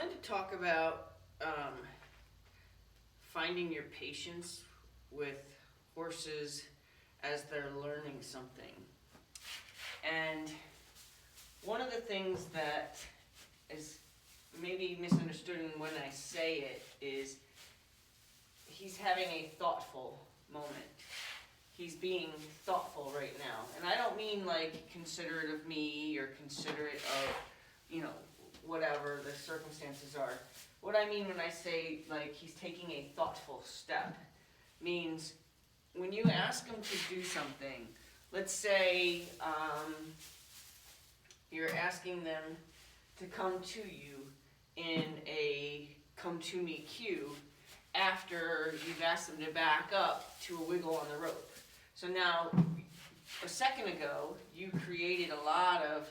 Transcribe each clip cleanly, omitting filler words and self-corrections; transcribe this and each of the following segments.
wanted to talk about finding your patience with horses as they're learning something. And one of the things that is maybe misunderstood when I say it is he's having a thoughtful moment. He's being thoughtful right now. And I don't mean like considerate of me or considerate of, whatever the circumstances are. What I mean when I say like he's taking a thoughtful step means when you ask him to do something, let's say you're asking them to come to you in a come to me cue after you've asked them to back up to a wiggle on the rope. So now, a second ago, you created a lot of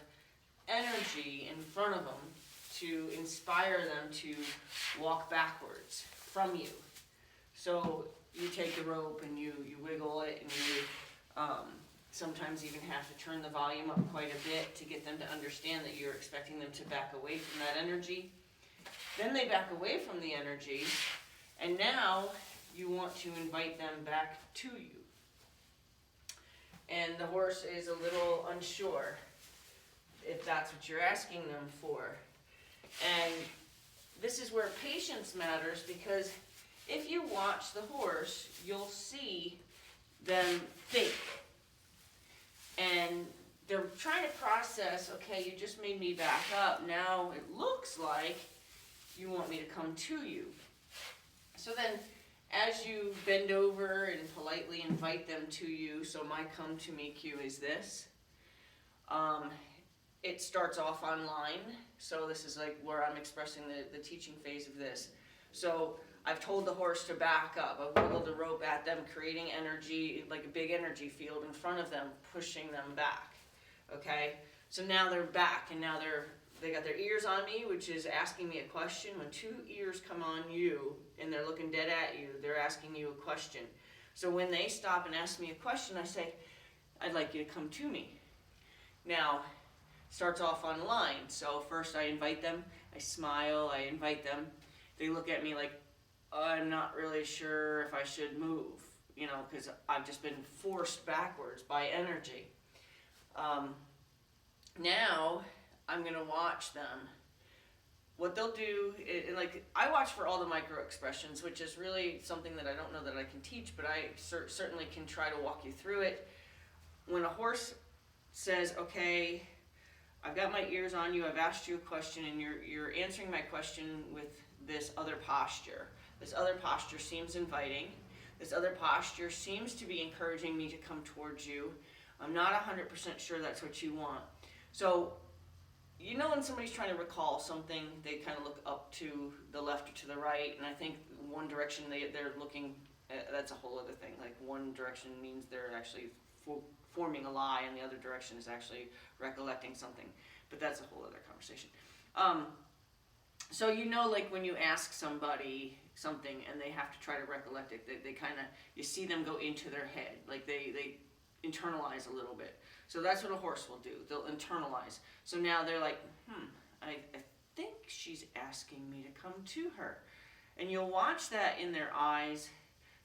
energy in front of them to inspire them to walk backwards from you. So you take the rope and you wiggle it, and you sometimes even have to turn the volume up quite a bit to get them to understand that you're expecting them to back away from that energy. Then they back away from the energy, and now you want to invite them back to you. And the horse is a little unsure if that's what you're asking them for. And this is where patience matters, because if you watch the horse, you'll see them think. And they're trying to process, okay, you just made me back up. Now it looks like you want me to come to you. So then, as you bend over and politely invite them to you, so my come to me cue is this. It starts off online, so this is like where I'm expressing the teaching phase of this. So I've told the horse to back up. I've wiggled the rope at them, creating energy, like a big energy field in front of them, pushing them back. Okay? So now they're back, and now they got their ears on me, which is asking me a question. When two ears come on you and they're looking dead at you, they're asking you a question. So when they stop and ask me a question, I say, I'd like you to come to me. Now, starts off online. So first I invite them, I smile, I invite them. They look at me like, I'm not really sure if I should move, because I've just been forced backwards by energy. Now, I'm going to watch them. What they'll do, I watch for all the micro expressions, which is really something that I don't know that I can teach, but I certainly can try to walk you through it. When a horse says, okay, I've got my ears on you, I've asked you a question, and you're answering my question with this other posture. This other posture seems inviting. This other posture seems to be encouraging me to come towards you. I'm not 100% sure that's what you want. So, when somebody's trying to recall something, they kind of look up to the left or to the right, and I think one direction they're looking, that's a whole other thing. Like one direction means they're actually forming a lie, and the other direction is actually recollecting something. But that's a whole other conversation. So like when you ask somebody something and they have to try to recollect it, they kind of, you see them go into their head, like they internalize a little bit. So that's what a horse will do. They'll internalize. So now they're like, I think she's asking me to come to her. And you'll watch that in their eyes.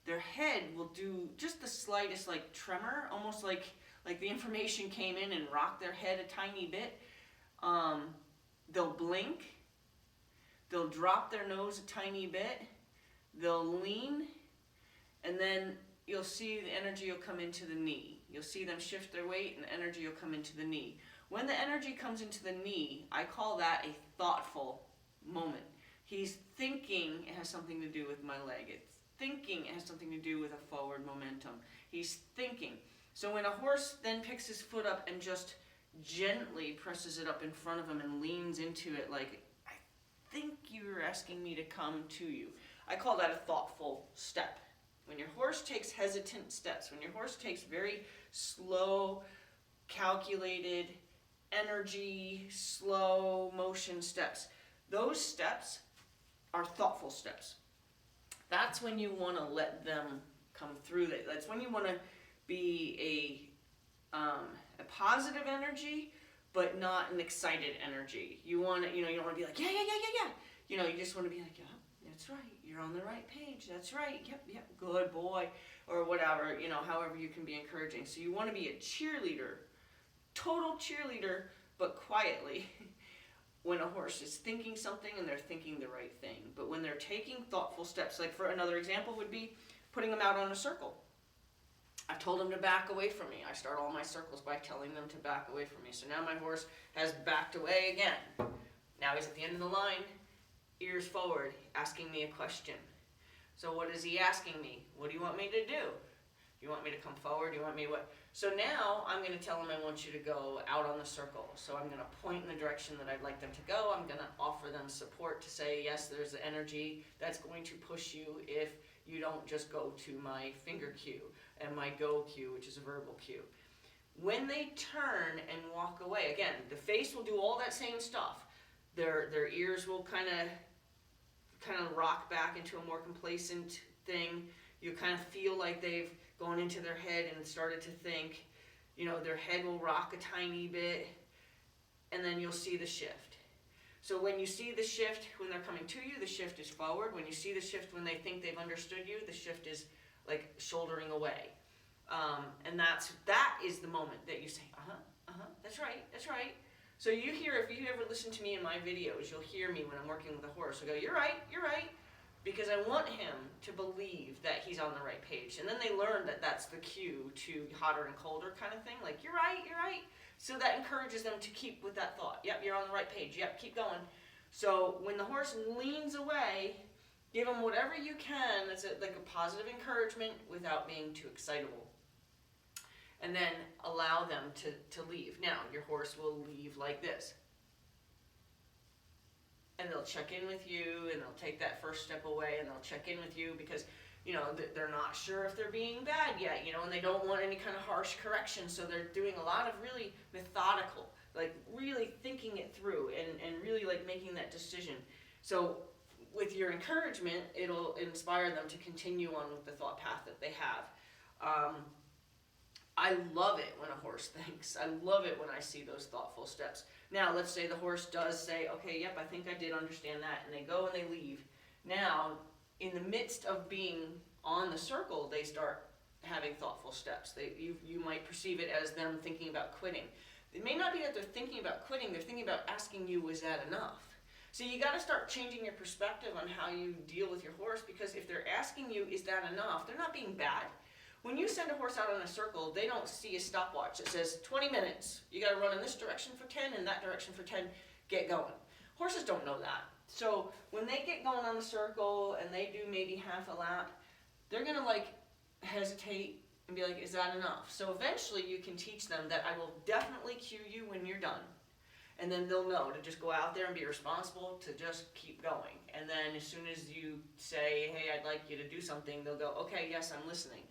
Their head will do just the slightest tremor, almost like the information came in and rocked their head a tiny bit. They'll blink. They'll drop their nose a tiny bit. They'll lean. And then you'll see the energy will come into the knee. You'll see them shift their weight and the energy will come into the knee. When the energy comes into the knee, I call that a thoughtful moment. He's thinking it has something to do with my leg. It's thinking it has something to do with a forward momentum. He's thinking. So when a horse then picks his foot up and just gently presses it up in front of him and leans into it like, I think you're asking me to come to you. I call that a thoughtful step. When your horse takes hesitant steps, when your horse takes very slow, calculated, energy, slow motion steps, those steps are thoughtful steps. That's when you want to let them come through that. That's when you want to be a positive energy, but not an excited energy. You want to, you don't want to be like, yeah. you know, you just want to be like, yeah, that's right, you're on the right page, that's right, yep, good boy, or whatever, you know, however you can be encouraging. So you want to be a cheerleader, total cheerleader, but quietly. When a horse is thinking something and they're thinking the right thing, but when they're taking thoughtful steps, like for another example would be putting them out on a circle. I've told them to back away from me. I start all my circles by telling them to back away from me. So now my horse has backed away again. Now he's at the end of the line, ears forward, asking me a question. So what is he asking me? What do you want me to do? Do you want me to come forward? Do you want me what? So now I'm going to tell him I want you to go out on the circle. So I'm going to point in the direction that I'd like them to go. I'm going to offer them support to say, yes, there's the energy that's going to push you if you don't just go to my finger cue and my go cue, which is a verbal cue. When they turn and walk away, again, the face will do all that same stuff. Their ears will kind of rock back into a more complacent thing. You kind of feel like they've gone into their head and started to think. You know, their head will rock a tiny bit, and then you'll see the shift. So when you see the shift when they're coming to you, the shift is forward. When you see the shift when they think they've understood you, the shift is like shouldering away. And that is the moment that you say, that's right. So you hear, if you ever listen to me in my videos, you'll hear me when I'm working with a horse. I go, you're right, because I want him to believe that he's on the right page. And then they learn that that's the cue to hotter and colder kind of thing, like, you're right. So that encourages them to keep with that thought. Yep, you're on the right page. Yep, keep going. So when the horse leans away, give him whatever you can that's like a positive encouragement without being too excitable. And then allow them to leave. Now, your horse will leave like this. And they'll check in with you, and they'll take that first step away, and they'll check in with you because, you know, they're not sure if they're being bad yet, you know, and they don't want any kind of harsh correction. So they're doing a lot of really methodical, like really thinking it through and really like making that decision. So with your encouragement, it'll inspire them to continue on with the thought path that they have. I love it when a horse thinks. I love it when I see those thoughtful steps. Now, let's say the horse does say, okay, yep, I think I did understand that, and they go and they leave. Now, in the midst of being on the circle, they start having thoughtful steps. You might perceive it as them thinking about quitting. It may not be that they're thinking about quitting, they're thinking about asking you, was that enough? So you got to start changing your perspective on how you deal with your horse, because if they're asking you, is that enough, they're not being bad. When you send a horse out on a circle, they don't see a stopwatch that says 20 minutes. You got to run in this direction for 10 and that direction for 10. Get going. Horses don't know that. So when they get going on the circle and they do maybe half a lap, they're going to like hesitate and be like, is that enough? So eventually you can teach them that I will definitely cue you when you're done. And then they'll know to just go out there and be responsible to just keep going. And then as soon as you say, hey, I'd like you to do something, they'll go, okay, yes, I'm listening.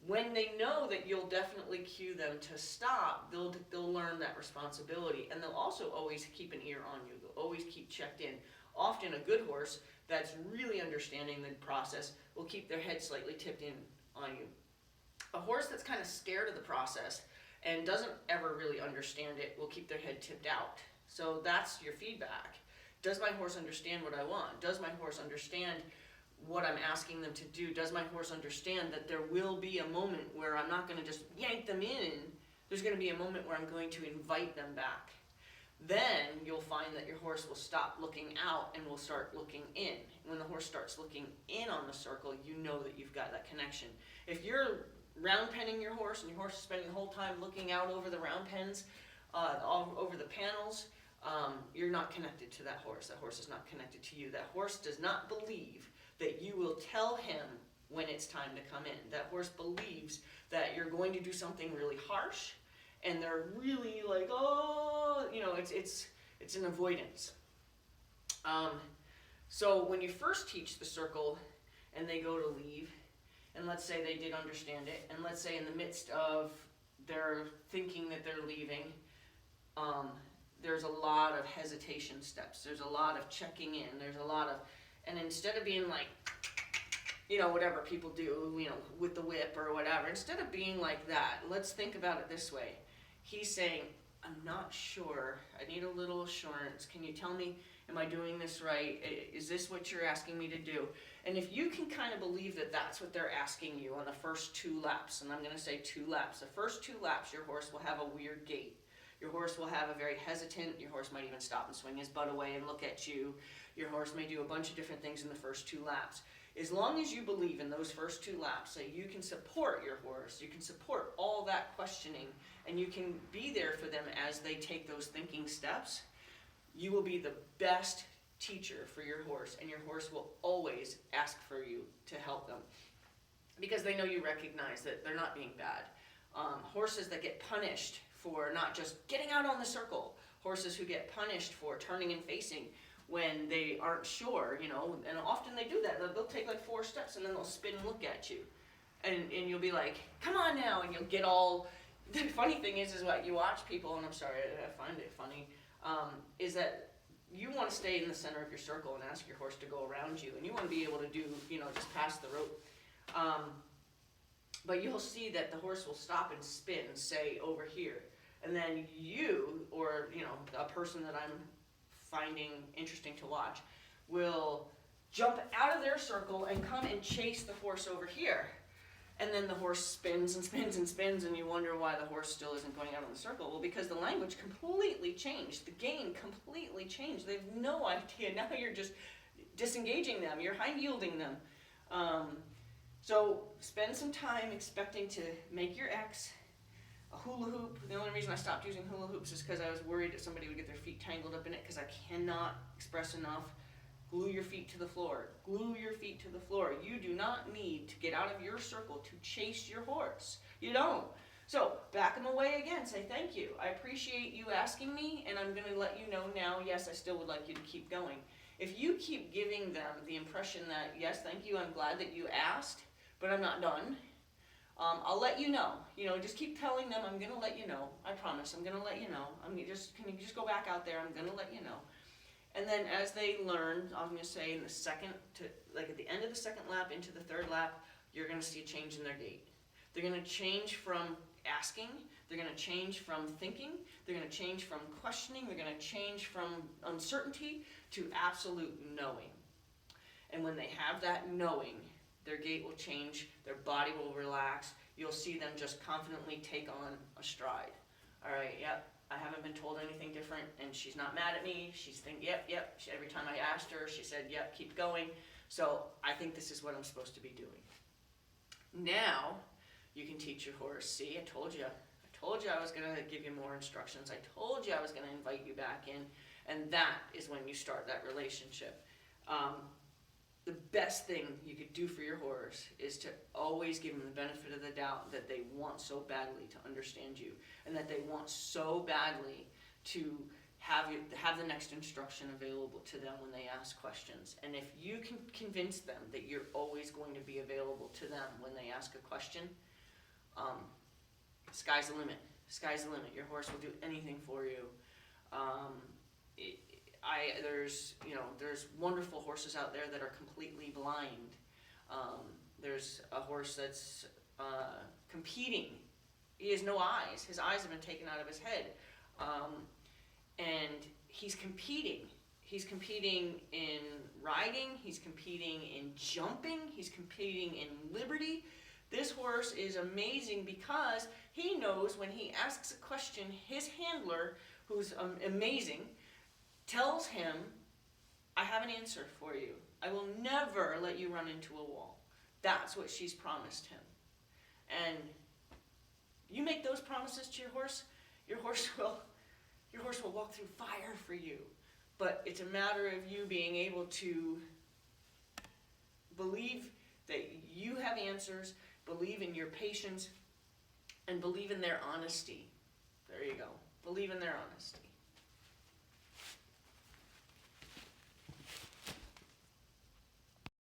When they know that you'll definitely cue them to stop, they'll learn that responsibility, and they'll also always keep an ear on you. They'll always keep checked in. Often a good horse that's really understanding the process will keep their head slightly tipped in on you. A horse that's kind of scared of the process and doesn't ever really understand it will keep their head tipped out. So that's your feedback. Does my horse understand what I want? Does my horse understand what I'm asking them to do? Does my horse understand that there will be a moment where I'm not going to just yank them in? There's going to be a moment where I'm going to invite them back. Then you'll find that your horse will stop looking out and will start looking in. When the horse starts looking in on the circle, you know that you've got that connection. If you're round penning your horse and your horse is spending the whole time looking out over the round pens, all over the panels, you're not connected to that horse. That horse is not connected to you. That horse does not believe that you will tell him when it's time to come in. That horse believes that you're going to do something really harsh, and they're really like, oh, you know, it's an avoidance. So when you first teach the circle and they go to leave, and let's say they did understand it, and let's say in the midst of their thinking that they're leaving, there's a lot of hesitation steps. There's a lot of checking in. There's a lot of, and instead of being like, you know, whatever people do, you know, with the whip or whatever, instead of being like that, let's think about it this way. He's saying, I'm not sure. I need a little assurance. Can you tell me Am I doing this right? Is this what you're asking me to do? And if you can kind of believe that that's what they're asking you on the first 2 laps, and I'm going to say 2 laps, the first 2 laps your horse will have a weird gait. Your horse will have a very hesitant, your horse might even stop and swing his butt away and look at you. Your horse may do a bunch of different things in the first 2 laps. As long as you believe in those first 2 laps that you can support your horse, you can support all that questioning, and you can be there for them as they take those thinking steps, you will be the best teacher for your horse, and your horse will always ask for you to help them because they know you recognize that they're not being bad. Horses that get punished for not just getting out on the circle, horses who get punished for turning and facing when they aren't sure, you know, and often they do that. They'll take like 4 steps and then they'll spin and look at you. And you'll be like, come on now, and you'll get all, the funny thing is what you watch people, and I'm sorry, I find it funny, is that you want to stay in the center of your circle and ask your horse to go around you, and you want to be able to do, you know, just pass the rope. But you'll see that the horse will stop and spin, say, over here. And then you, or, you know, a person that I'm finding interesting to watch, will jump out of their circle and come and chase the horse over here. And then the horse spins and spins and spins, and you wonder why the horse still isn't going out in the circle. Well, because the language completely changed. The game completely changed. They have no idea. Now you're just disengaging them. You're high-yielding them. So spend some time expecting to make your X. A hula hoop. The only reason I stopped using hula hoops is because I was worried that somebody would get their feet tangled up in it, because I cannot express enough. Glue your feet to the floor. Glue your feet to the floor. You do not need to get out of your circle to chase your horse. You don't. So back them away again. Say thank you. I appreciate you asking me, and I'm going to let you know now, yes, I still would like you to keep going. If you keep giving them the impression that, yes, thank you, I'm glad that you asked, but I'm not done, I'll let you know. You know, just keep telling them, I'm going to let you know. I promise, I'm going to let you know. Can you just go back out there? I'm going to let you know. And then as they learn, I'm going to say in the second to, like at the end of the second lap into the third lap, you're going to see a change in their gait. They're going to change from asking, they're going to change from thinking, they're going to change from questioning, they're going to change from uncertainty to absolute knowing. And when they have that knowing, their gait will change, their body will relax, you'll see them just confidently take on a stride. All right, yep, I haven't been told anything different, and she's not mad at me. She's thinking, yep. Every time I asked her, she said, yep, keep going. So I think this is what I'm supposed to be doing. Now, you can teach your horse, see, I told you I was going to give you more instructions. I told you I was going to invite you back in, and that is when you start that relationship. The best thing you could do for your horse is to always give them the benefit of the doubt that they want so badly to understand you, and that they want so badly to have the next instruction available to them when they ask questions. And if you can convince them that you're always going to be available to them when they ask a question, sky's the limit. Sky's the limit. Your horse will do anything for you. There's wonderful horses out there that are completely blind. There's a horse that's competing. He has no eyes. His eyes have been taken out of his head. And he's competing. He's competing in riding. He's competing in jumping. He's competing in liberty. This horse is amazing because he knows when he asks a question, his handler, who's amazing, tells him, I have an answer for you. I will never let you run into a wall. That's what she's promised him. And you make those promises to your horse will walk through fire for you. But it's a matter of you being able to believe that you have answers, believe in your patience, and believe in their honesty. There you go. Believe in their honesty.